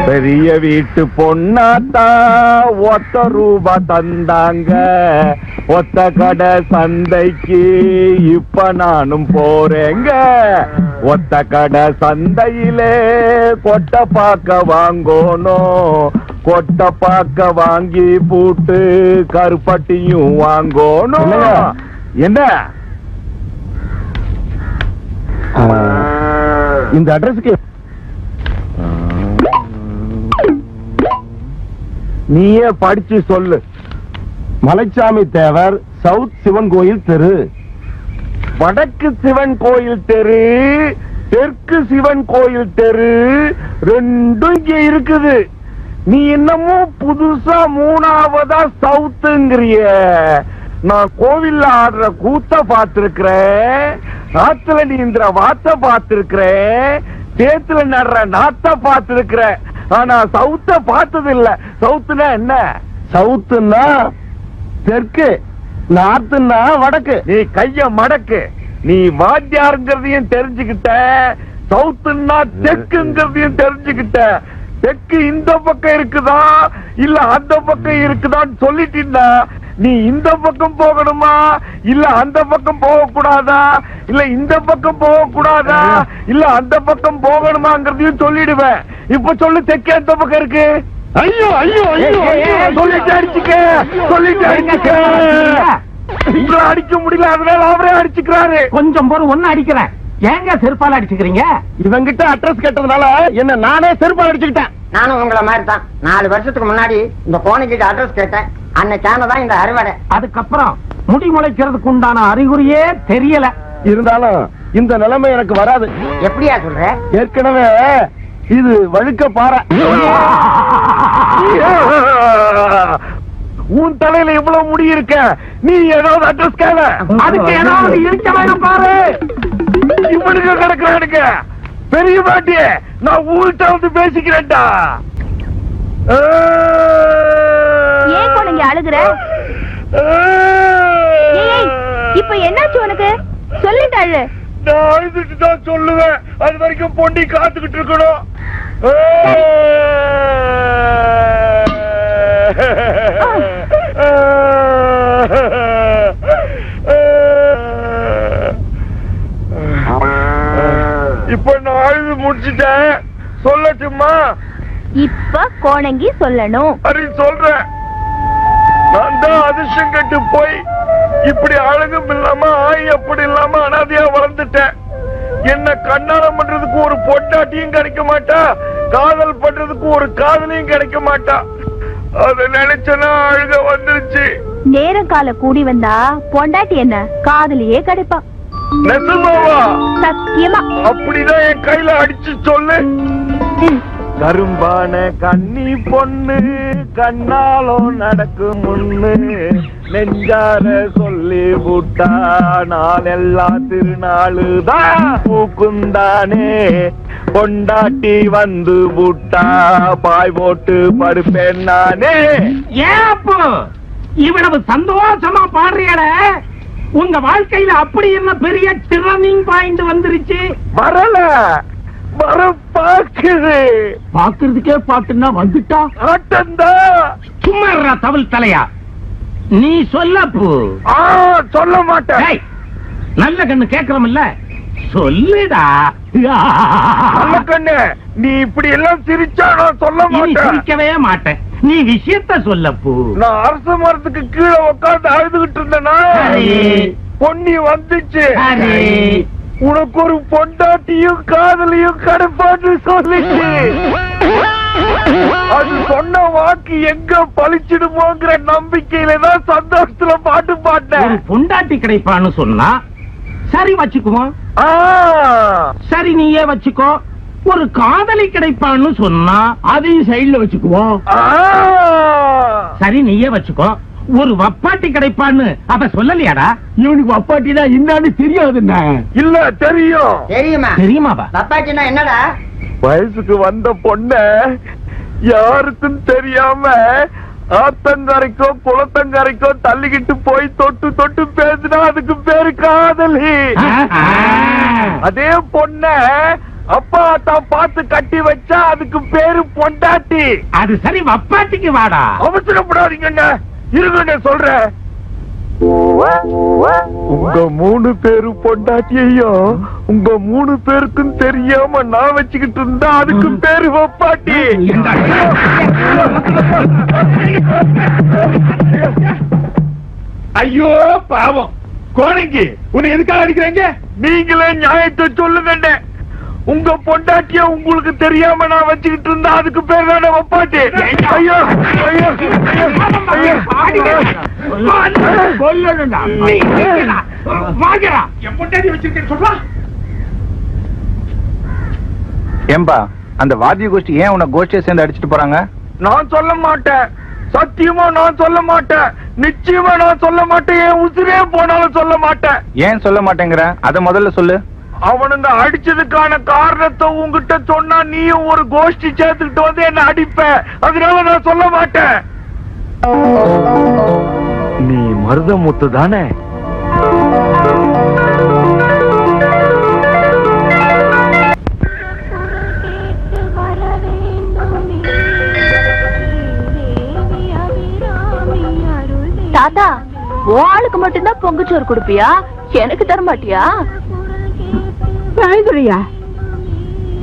பெரிய வீட்டு பொண்ணாத்தா ஒத்த ரூபா தந்தாங்க. ஒத்த கடை சந்தைக்கு இப்ப நானும் போறேங்க. ஒத்த கடை சந்தையிலே கொட்டை பாக்க வாங்கணும். கொட்டை பாக்க வாங்கி பூட்டு கருப்பட்டியும் வாங்கணும். என்ன இந்த அட்ரஸ்க்கு நீயே படிச்சு சொல்லு. மலைச்சாமி தேவர், சவுத் சிவன் கோயில் தெரு. வடக்கு சிவன் கோயில் தெரு, தெற்கு சிவன் கோயில் தெரு ரெண்டும் இங்க இருக்குது. நீ இன்னமும் புதுசா மூணாவதா சவுத்துங்கிறிய. நான் கோவில்ல ஆடுற கூத்த பாத்திருக்கிறேன், ஆத்துல நீந்திர வாத்த பாத்திருக்கிறேன், தேத்துல நடுற நாத்த பாத்திருக்கிறேன். ஆனா சவுத்த பார்த்தது இல்ல. சவுத்துனா என்ன? சவுத்துன்னா தெற்கு, நார்த்துன்னா வடக்கு. நீ கைய மடக்கு. நீ வாத்தியாருங்கிறதையும் தெரிஞ்சுக்கிட்ட, சவுத்துன்னா தெற்குங்கிறதையும் தெரிஞ்சுக்கிட்ட. தெற்கு இந்த பக்கம் இருக்குதா இல்ல அந்த பக்கம் இருக்குதான்னு சொல்லிட்டீங்கன்னா நீ இந்த பக்கம் போகணுமா இல்ல அந்த பக்கம் போக கூடாதா, இல்ல இந்த பக்கம் போக கூடாதா, இல்ல அந்த பக்கம் போகணுமாங்கிறதையும் சொல்லிடுவேன். இப்ப சொல்லு, தெற்கு எந்த பக்கம் இருக்கு? ஐயோ ஐயோ ஐயோ சொல்லிட்டு அடிச்சுக்க, சொல்லிட்டு அடிச்சுக்க. உங்களை அடிக்க முடியல, அதனால அவரே அடிச்சுக்கிறாரு. கொஞ்சம் போற ஒன்னு அடிக்கிறேன். ஏங்க செருப்பால அடிச்சுக்கிறீங்க? இவங்கிட்ட அட்ரஸ் கேட்டதுனால என்ன நானே செருப்பால அடிச்சுக்கிட்டேன். நானும் உங்களை மாதிரி தான் 4 வருஷத்துக்கு முன்னாடி இந்த கோணிக்கிட்ட அட்ரஸ் கேட்டேன். அன்னைக்கானதான் இந்த அறுவடை. அதுக்கப்புறம் முடி முளைக்கிறதுக்கு உண்டான அறிகுறியே தெரியல. இருந்தாலும் இந்த நிலைமை எனக்கு வராது. எப்படியா சொல்ற? ஏற்கனவே இது வழுக்க பாறை. உன் தலையில இவ்வளவு முடி இருக்க, நீ ஏதாவது அட்ரஸ் கேள. அதுக்கு ஏதாவது இருக்க வேணும் பாரு. இவனுக்கு கிடக்குறானுங்க. பெரிய பாட்டிய நான் ஊர்கிட்ட வந்து பேசிக்கிறேன்டா. ஏன் கொண்டங்க அழுகுற? இப்ப என்னாச்சு உனக்கு? சொல்லிட்டு அழு. நான் அழுதுட்டு தான் சொல்லுவேன். அது வரைக்கும் பொண்டி காத்துக்கிட்டு இருக்கணும். இப்ப நான் அழுது முடிச்சுட்டேன். சொல்லட்டுமா? இப்ப கோணங்கி சொல்லணும். அது சொல்றேன். நான் தான் அதிர்ஷ்டம் கட்டு போய் இப்படி அழகும் இல்லாம ஆய் அப்படி இல்லாம அனாதையா வளர்ந்துட்டேன். என்ன கண்ணாடம் பண்றதுக்கு ஒரு பொட்டாட்டியும் கிடைக்க மாட்டா, காதல் பண்றதுக்கு ஒரு காதலியும் கிடைக்க மாட்டா. அத நினைச்சனா அழுக வந்துருச்சு. நேரம் கால கூடி வந்தா பொண்டாட்டி என்ன காதலியே கிடைப்பா. நெசமாவா? சத்தியமா. அப்படிதான் என் கையில அடிச்சு சொல்லு. கரும்பான கண்ணி பொண்ணு கண்ணாலும் நடக்கும் முன்னு நெஞ்சார சொல்லி விட்டா நாளெல்லாம் திருநாளுதான் பூக்குந்தானே. பொண்டாட்டி வந்து விட்டா பாய் போட்டு படுப்பேன் நானே. ஏப்போ இவ்வளவு சந்தோஷமா பாடுறியட? உங்க வாழ்க்கையில அப்படி என்ன பெரிய டர்னிங் பாயிண்ட் வந்துருச்சு? வரல, வர பாக்குது. பாக்குறதுக்கே பாட்டுன்னா வந்துட்டா ஆட்டந்தா. சும்மா தவள் தலையா, நீ சொல்லப்பு. சொல்ல மாட்டேன். நல்ல கண்ணு கேக்குறோம்ல, சொல்லுடா. நல்ல கண்ணு, நீ இப்படி எல்லாம் சிரிச்சா நான் சொல்ல மாட்டேன். சிரிக்கவே மாட்டேன். நீ விஷயத்த சொல்லப்பு. நான் அரச மரத்துக்கு கீழே உட்கார்ந்து அழுதுகிட்டு இருந்தேனா, பொன்னி வந்துச்சு. உனக்கு ஒரு பொண்டாட்டியும் காதலியும் கடப்பாட்டு சொல்லிச்சு. அது சொன்ன வாக்கு எங்க பழிச்சிடுமோங்கிற நம்பிக்கையில தான் சந்தோஷத்துல பாட்டு பாட்டேன். பொண்டாட்டி கிடைப்பான்னு சொன்னா சரி வச்சுக்குவோம். சரி நீயே வச்சுக்கோ. ஒரு காதலி கிடைப்பான்னு சொன்னா அதையும் சைடுல வச்சுக்குவோம். சரி நீயே வச்சுக்கோ. ஒரு வப்பாட்டி கிடைப்பான்னு அவ சொல்லலையாடா? இவனுக்கு வப்பாட்டினா என்னன்னு தெரியாதுன்னா? இல்ல தெரியும். தெரியுமா? தெரியுமாவா? வப்பாட்டினா என்னடா? வயசுக்கு வந்த பொண்ண யாருக்கும் தெரியாம ஆத்தங்கரைக்கோ குளத்தங்கரைக்கோ தள்ளிக்கிட்டு போய் தொட்டு தொட்டு பேசினா அதுக்கு பேரு காதலி. அதே பொண்ண அப்பா தான் பார்த்து கட்டி வச்சா அதுக்கு பேரு பொண்டாட்டி. அது சரி, வப்பாட்டிக்கு வாடா. அவசரப்படாதீங்க, இருங்க சொல்றேன். உங்க 3 பேரு பொண்டாட்டியையும் உங்க 3 பேருக்கும் தெரியாம நான் வச்சுக்கிட்டு இருந்தா அதுக்கு பேரு வப்பாட்டி. ஐயோ பாவம் கோணைக்கு உன்னை எதுக்காக அடிக்கிறீங்க? நீங்களே நியாயத்தை சொல்லுங்க. உங்க பொண்டாட்டிய உங்களுக்கு தெரியாம நான் வச்சுக்கிட்டு இருந்தா அதுக்கு பேர் தானே வப்பாட்டி. ஐயோ ஐயோ கொல்லணும்டா. வாங்கடா. என் பொண்டாட்டி வச்சிருக்கேன்னு சொல்றா. ஏம்பா அந்த வாத்திய கோஷ்டி ஏன் உன்னை கோஷ்டியை சேர்ந்து அடிச்சிட்டு போறாங்க? நான் சொல்ல மாட்டேன், சத்தியமா நான் சொல்ல மாட்டேன், நிச்சயமா நான் சொல்ல மாட்டேன், என் உசிரே போனாலும் சொல்ல மாட்டேன். ஏன் சொல்ல மாட்டேங்கிற? அத முதல்ல சொல்லு. அவனுங்க அடிச்சதுக்கான காரணத்தை உங்ககிட்ட சொன்னா நீயும் ஒரு கோஷ்டி சேர்த்துக்கிட்டு வந்து என்ன அடிப்ப, அதனால நான் சொல்ல மாட்டேன். நீ மருதமுத்து தானே? தாத்தா, ஆளுக்கு மட்டும்தான் பொங்குச்சோறு கொடுப்பியா? எனக்கு தர மாட்டியா? பயந்துறியா?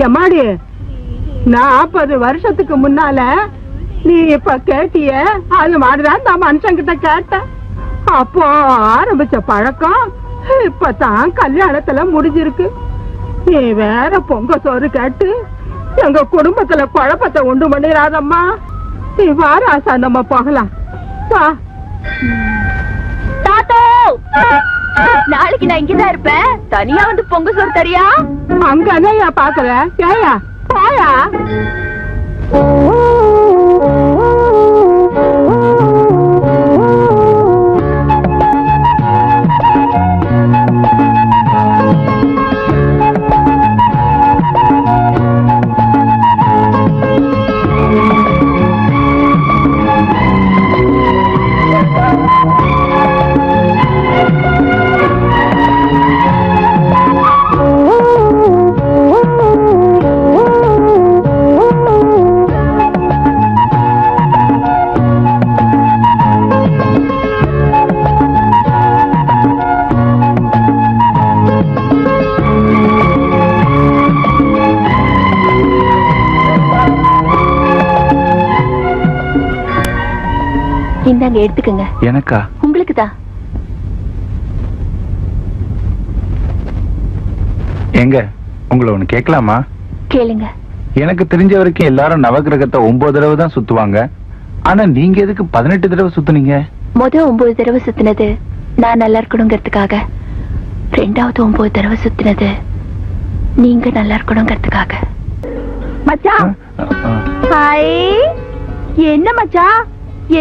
எம்மாடி, 40 வருஷத்துக்கு முன்னால நீ இப்ப கேட்டிய அது மாதிரிதான் நான் மனுஷங்கிட்ட கேட்டேன். அப்போ ஆரம்பிச்ச பழக்கம் இப்பதான் கல்யாணத்துல முடிஞ்சிருக்கு. நீ வேற பொங்க சோறு கேட்டு எங்க குடும்பத்துல குழப்பத்தை உண்டு பண்ணிடாதம்மா. நீ வாராசா, நம்ம போகலாம் வா. தாத்தா, நாளைக்கு நான் இங்கதான் இருப்பேன். தனியா வந்து பொங்க சோறு தரியா? அங்கதான் பாக்கல. ஏயா போயா. இந்தாங்க, எடுத்துக்கங்க. எனக்கா? உங்களுக்கு தான். எங்க உங்களை ஒண்ணு கேட்கலாமா? கேளுங்க. எனக்கு தெரிஞ்ச வரைக்கும் எல்லாரும் நவகிரகத்தை 9 தடவை தான் சுத்துவாங்க. ஆனா நீங்க எதுக்கு 18 தடவை சுத்துனீங்க? 9 தடவை சுத்தினது நான் நல்லா இருக்கணுங்கிறதுக்காக. 2வது 9 தடவை சுத்தினது நீங்க நல்லா இருக்கணுங்கிறதுக்காக. மச்சான், ஹாய். என்ன மச்சான்,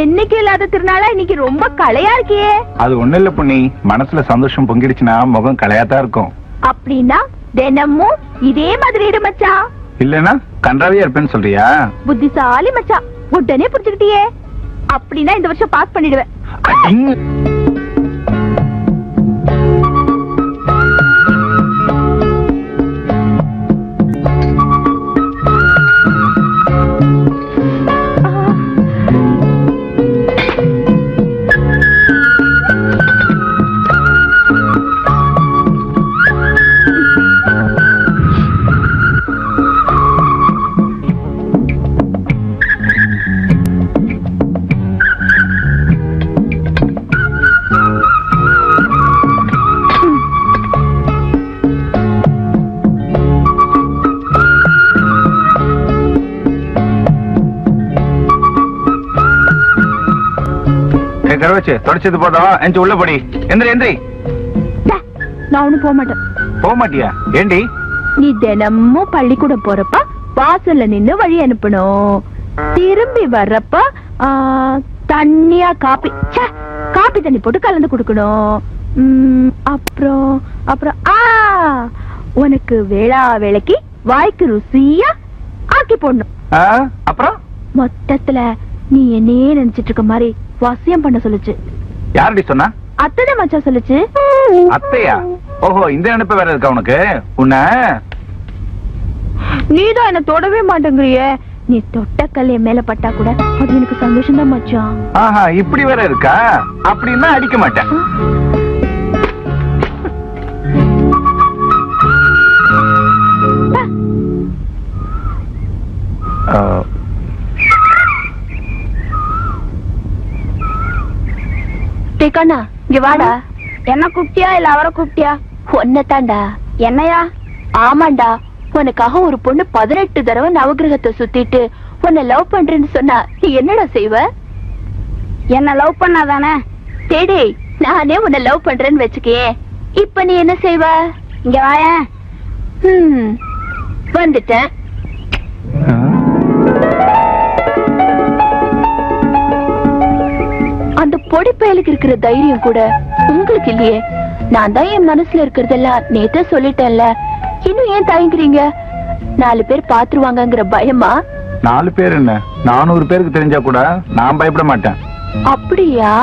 என்னைக்கு இல்லாத திருநாளா இன்னைக்கு ரொம்ப களையா இருக்கியே? அது ஒண்ணு இல்ல பொண்ணி, மனசுல சந்தோஷம் பொங்கிடுச்சுன்னா முகம் களையாதான் இருக்கும். அப்படின்னா தினமும் இதே மாதிரி இரு மச்சான். இல்லன்னா கன்றாவியா இருப்பேன்னு சொல்றியா? புத்திசாலி மச்சான், உடனே புரிஞ்சுக்கிட்டியே. அப்படின்னா இந்த வருஷம் பாஸ் பண்ணிடுவேன். தொடச்சது போதும், எந்த உள்ள படி. எந்திரி எந்திரி. நான் ஒண்ணும் போக மாட்டேன். போக மாட்டியா? ஏண்டி? நீ தினமும் பள்ளிக்கூடம் போறப்ப வாசல்ல நின்னு வழி அனுப்பணும். திரும்பி வர்றப்ப தண்ணியா காப்பி தண்ணி போட்டு கலந்து கொடுக்கணும். அப்புறம் அப்புறம் உனக்கு வேளைக்கு வாய்க்கு ருசியா ஆக்கி போடணும். அப்புறம் மொத்தத்துல நீ என்னையே நினைச்சிட்டு இருக்க மாதிரி வசியம் பண்ண சொல்லுச்சு. யாரடி சொன்னா? அத்தைதான் மச்சான் சொல்லுச்சு. அத்தையா? ஓஹோ, இந்த நினைப்பு வேற இருக்கா உனக்கு? உன்ன நீதான் என்ன தொடவே மாட்டேங்கிறியே. நீ தொட்ட கல் என் மேல பட்டா கூட அது எனக்கு சந்தோஷம் தான் மச்சான். ஆஹா, இப்படி வேற இருக்கா? அப்படின்னா அடிக்க மாட்டேன். கண்ணா இங்க வாடா. என்ன கூப்பிட்டியா இல்ல அவரை கூப்பிட்டியா? ஒன்னதாண்டா. என்னையா? ஆமாண்டா, உனக்காக ஒரு பொண்ணு 18 தடவை நவகிரகத்தை சுத்திட்டு உன்னை லவ் பண்றேன்னு சொன்னா நீ என்னடா செய்வ? என்ன லவ் பண்ணாதானே? தேடி நானே உன்னை லவ் பண்றேன்னு வச்சுக்கே, இப்ப நீ என்ன செய்வ? இங்க வாய. வந்துட்டேன். அந்த பொடி பயலுக்கு இருக்கிற தைரியம் கூட உங்களுக்கு இல்லையே. நான் தான் என் மனசுல இருக்கிறதெல்லாம் நேத்தே சொல்லிட்டேன்ல, இன்னும் ஏன் தயங்குறீங்க? 4 பேர் பாத்துருவாங்கங்கிற பயமா? 4 பேர் என்ன, 400 பேருக்கு தெரிஞ்சா கூட நான் பயப்பட மாட்டேன். அப்படியா?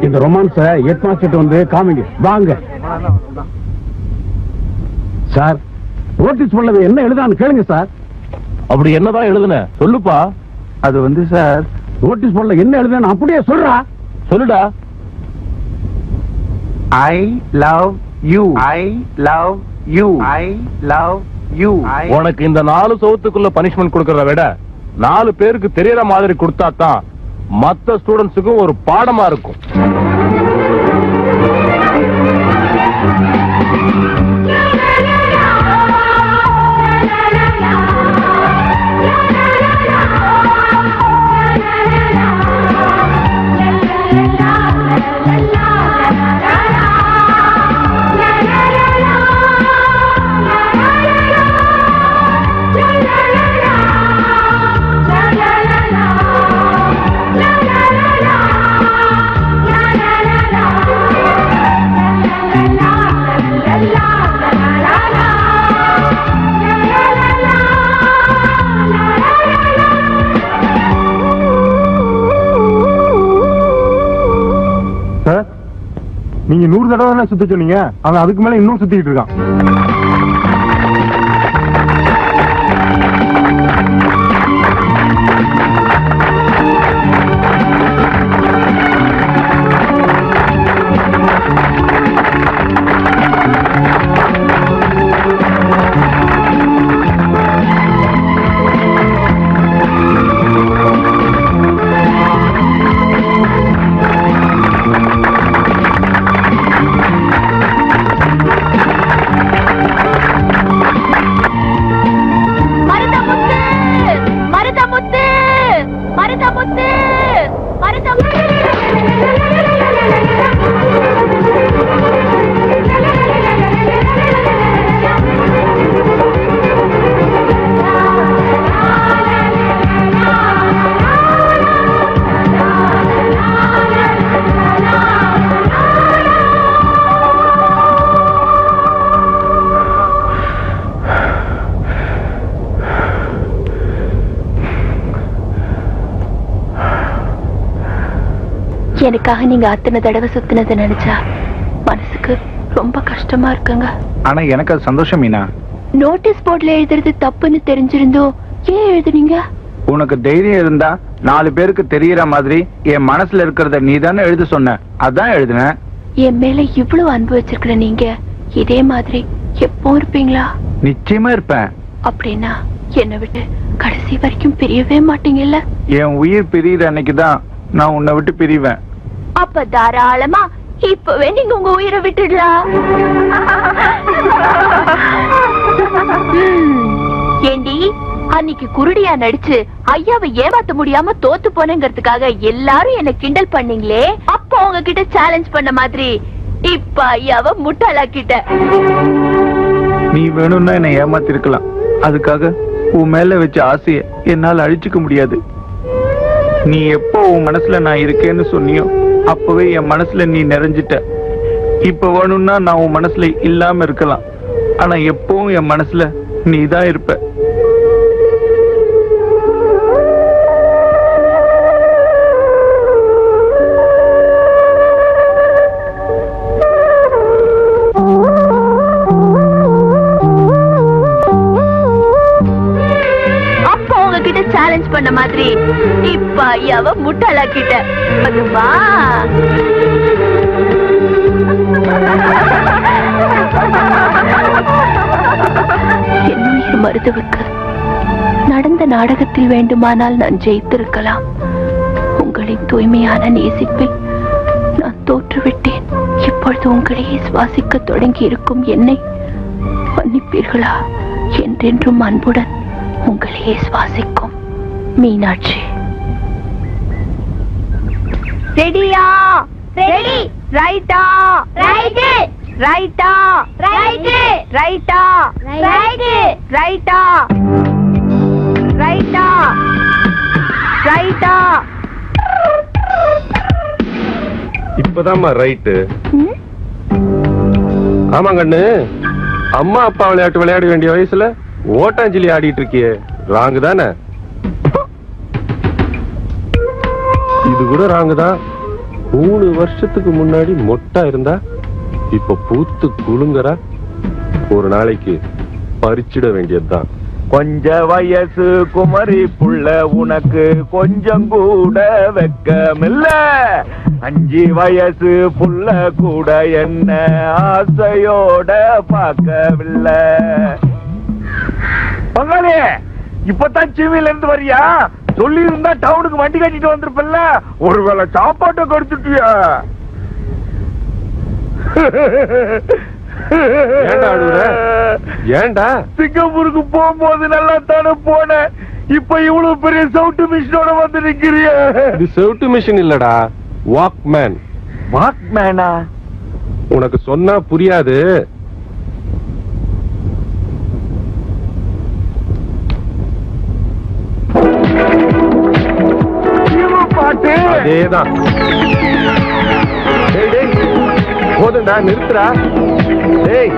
இந்த ரொமான்ஸ ஹெட் மாஸ்டர் வந்து காமிங்க வாங்க. சார், நோட்டீஸ் பண்ணது என்ன எழுதான்னு கேளுங்க சார். அப்படி என்னதான் எழுதுன சொல்லுப்பா. அது வந்து சார், நோட்டீஸ் பண்ணல என்ன எழுதுன்னு அப்படியே சொல்றா. சொல்லுடா. I love you. I love you. I love you. உனக்கு இந்த 4 சவுத்துக்குள்ள பனிஷ்மெண்ட் கொடுக்கறத விட 4 பேருக்கு தெரியற மாதிரி கொடுத்தா தான் மத்த ஸ்டூடெண்ட்ஸுக்கும் ஒரு பாடமா இருக்கும். நீங்க 100 தடவை தானே சுத்த சொன்னீங்க, அவன் அதுக்கு மேல இன்னும் சுத்திட்டு இருக்கான். எனக்காக நீங்க அத்தனை தடவை சுத்தினதை நினைச்சா மனசுக்கு ரொம்ப கஷ்டமா இருக்குங்க. ஆனா எனக்கு அது சந்தோஷம் மீனா. நோட்டீஸ் போர்ட்ல எழுதுறது தப்புன்னு தெரிஞ்சிருந்தோ ஏன் எழுதுனீங்க? உனக்கு தைரியம் இருந்தா 4 பேருக்கு தெரியற மாதிரி என் மனசுல இருக்கிறத நீ தானே எழுத சொன்ன, அதான் எழுதுனேன். என் மேல இவ்வளவு அன்பு வச்சிருக்கிற நீங்க இதே மாதிரி எப்போ இருப்பீங்களா? நிச்சயமா இருப்பேன். அப்படின்னா என்னை விட்டு கடைசி வரைக்கும் பிரியவே மாட்டீங்கல்ல? என் உயிர் பிரியிற அன்னைக்குதான் நான் உன்னை விட்டு பிரிவேன். அப்ப தாராளமா இப்பவே நீங்க உங்க உயிரை விட்டுடலாம். ஏண்டி அன்னைக்கு குருடியா நடிச்சு ஐயாவை ஏமாத்த முடியாம தோத்து போனேங்கிறதுக்காக எல்லாரும் என்ன கிண்டல் பண்ணீங்களே, அப்ப உங்ககிட்ட சேலஞ்ச் பண்ண மாதிரி இப்ப ஐயாவை முட்டாளாக்கிட்ட. நீ வேணும்னா என்னை ஏமாத்திருக்கலாம். அதுக்காக உன் மேல வச்ச ஆசைய என்னால அழிச்சுக்க முடியாது. நீ எப்போ உன் மனசுல நான் இருக்கேன்னு சொன்னியோ அப்பவே என் மனசுல நீ நிறைஞ்சிட்ட. இப்ப வேணும்னா நான் உன் மனசுல இல்லாம இருக்கலாம், ஆனா எப்பவும் என் மனசுல நீ தான் இருப்ப. சேலஞ்ச் பண்ண மாதிரி இப்ப ஐயாவை முட்டாளாக்கிட்ட. அதுவா என்னுயிர் மருதுவுக்கு நடந்த நாடகத்தில் வேண்டுமானால் நான் ஜெயித்திருக்கலாம். உங்களின் தூய்மையான நேசிப்பில் நான் தோற்றுவிட்டேன். இப்பொழுது உங்களையே சுவாசிக்க தொடங்கி இருக்கும் என்னை மன்னிப்பீர்களா? என்றென்றும் அன்புடன் உங்களையே சுவாசிக்கும் மீனாட்சி. ரெடியா? ரெடி. ரைட்டா? ரைட். ரைட்டா? ரைட். ரைட்டா? ரைட். ரைட்டா? ரைட்டா? ரைட்டா? இப்பதாம்மா ரைட்டு. ஆமா கண்ணு, அம்மா அப்பா விளையாட்டு விளையாட வேண்டிய வயசுல ஓட்டாஞ்சலி ஆடிட்டு இருக்கியே, ராங்கு தானே? இது கூட ராங்கு தான். 3 வருஷத்துக்கு முன்னாடி மொட்டா இருந்தா இப்ப பூத்து குலுங்கறா. ஒரு நாளைக்கு பறிச்சிட வேண்டியதுதான். கொஞ்ச வயசு குமரி புள்ள உனக்கு கொஞ்சம் கூட வெக்கமில்ல. 5 வயசு புள்ள கூட என்ன ஆசையோட பார்க்கவில்லை. பங்காளி, இப்பதான் சிவில இருந்து வரியா? சொல்லி இருந்தா டவுனுக்கு வண்டி கட்டிட்டு வந்திருப்பல்ல. ஒருவேளை சாப்பாட்டை கொடுத்துட்டியா? ஏண்டா அழுகுற? ஏண்டா? சிங்கப்பூருக்கு போகும்போது நல்லா தானே போன, இப்ப இவ்வளவு பெரிய சவுட்டு மிஷினோட வந்து நிக்கிறிய. இது சவுட்டு மிஷின் இல்லடா, வாக்மேன். வாக்மேனா? உனக்கு சொன்னா புரியாது. அதேதான். போதுண்டா, நிறுத்துறா. டேய்,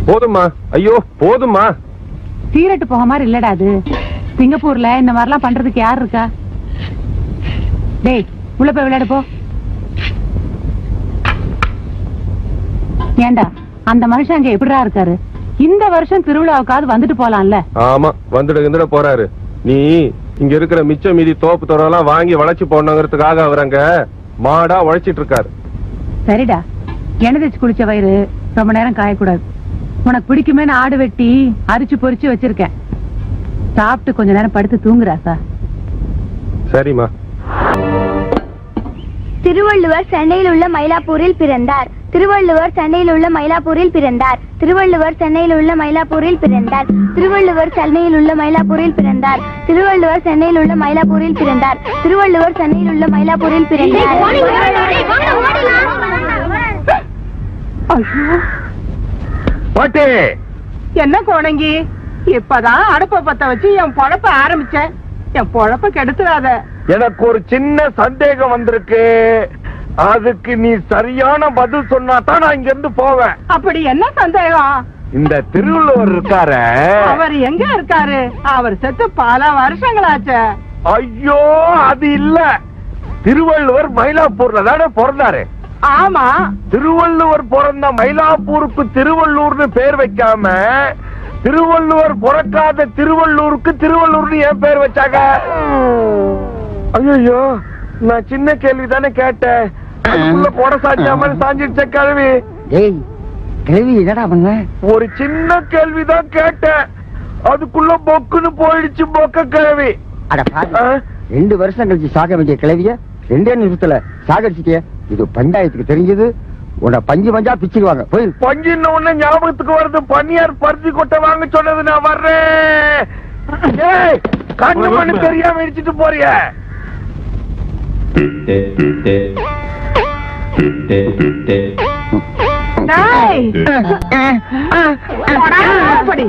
போதுமா? ஐயோ போதுமா. சீரட்டு போக மாதிரி இல்லடா அது. சிங்கப்பூர்ல இந்த மாதிரிலாம் பண்றதுக்கு யார் இருக்கா? டேய், உள்ள போய் விளையாடு போ. ஏண்டா அந்த மனுஷன் அங்க எப்படிடா இருக்காரு? இந்த வருஷம் திருவிழாவுக்காவது வந்துட்டு போலாம்ல. ஆமா, வந்துட போறாரு. நீ இங்க இருக்கிற மிச்ச மீதி தோப்பு தோறெல்லாம் வாங்கி வளைச்சு போடணுங்கிறதுக்காக அவர் அங்க மாடா உழைச்சிட்டு இருக்காரு. சரிடா, எண்ணெய் தேய்ச்சி குளிச்ச வயிறு ரொம்ப நேரம் காயக்கூடாது. உனக்கு பிடிக்குமே ஆடு வெட்டி அரிச்சு பொரிச்சு வச்சிருக்கேன். சாப்பிட்டு கொஞ்ச நேரம் படுத்து தூங்குறாசா. சரிம்மா. திருவள்ளுவர் சென்னையில் உள்ள மயிலாப்பூரில் பிறந்தார். திருவள்ளுவர் சென்னையில் உள்ள மயிலாப்பூரில் பிறந்தார். திருவள்ளுவர் சென்னையில் உள்ள மயிலாப்பூரில் பிறந்தார். திருவள்ளுவர் சென்னையில் உள்ள மயிலாப்பூரில் பிறந்தார். திருவள்ளுவர் சென்னையில் உள்ள மயிலாப்பூரில் பிறந்தார். திருவள்ளுவர் சென்னையில் உள்ள மயிலாப்பூரில் பிறந்தார். பாட்டே, என்ன கோணங்கி, இப்பதான் அடுப்ப பத்த வச்சு என் பொழப்ப ஆரம்பிச்சேன். என் பொழப்ப கெடுத்துறாத. எனக்கு ஒரு சின்ன சந்தேகம் வந்திருக்கு. அதுக்கு நீ சரியான பதில் சொன்னா தான் நான் இங்க இருந்து போவேன். அப்படி என்ன சந்தேகம்? இந்த திருவள்ளுவர் இருக்காரு, அவர் எங்க இருக்காரு? அவர் செத்து பல வருஷங்களாச்சு. ஐயோ அது இல்ல, திருவள்ளுவர் மயிலாப்பூர்ல தானே பிறந்தாரு. ஆமா, திருவள்ளுவர் பிறந்த மயிலாப்பூருக்கு திருவள்ளூர்னு பேர் வைக்காம திருவள்ளுவர் பிறக்காத திருவள்ளூருக்கு திருவள்ளூர்னு ஏன் பேர் வச்சாங்க? ஐயோ, நான் சின்ன கேள்வி தானே கேட்டேன். அதுக்குள்ள போட சாஞ்சாமல் சாஞ்சிடுச்ச கேள்வி. கேள்வி என்னடா பண்ண? ஒரு சின்ன கேள்விதான் கேட்டேன், அதுக்குள்ள பொக்குன்னு போயிடுச்சு பொக்க கிழவி. அட பாரு, 2 வருஷம் கழிச்சு சாக வேண்டிய கிளவிய 2 நிமிஷத்துல சாகடிச்சிட்டிய. இது பஞ்சாயத்துக்கு தெரிஞ்சது, உன்னை பஞ்சு பஞ்சா பிச்சுக்குவாங்க. போய் பஞ்சின்ன உடனே ஞாபகத்துக்கு வருது, பன்னியார் பருத்தி கொட்டை வாங்க சொன்னது. நான் வர்றேன். ஏய், கண்ணு மண்ணு தெரியாம இடிச்சிட்டு போறிய. டேய். போடா, போடி.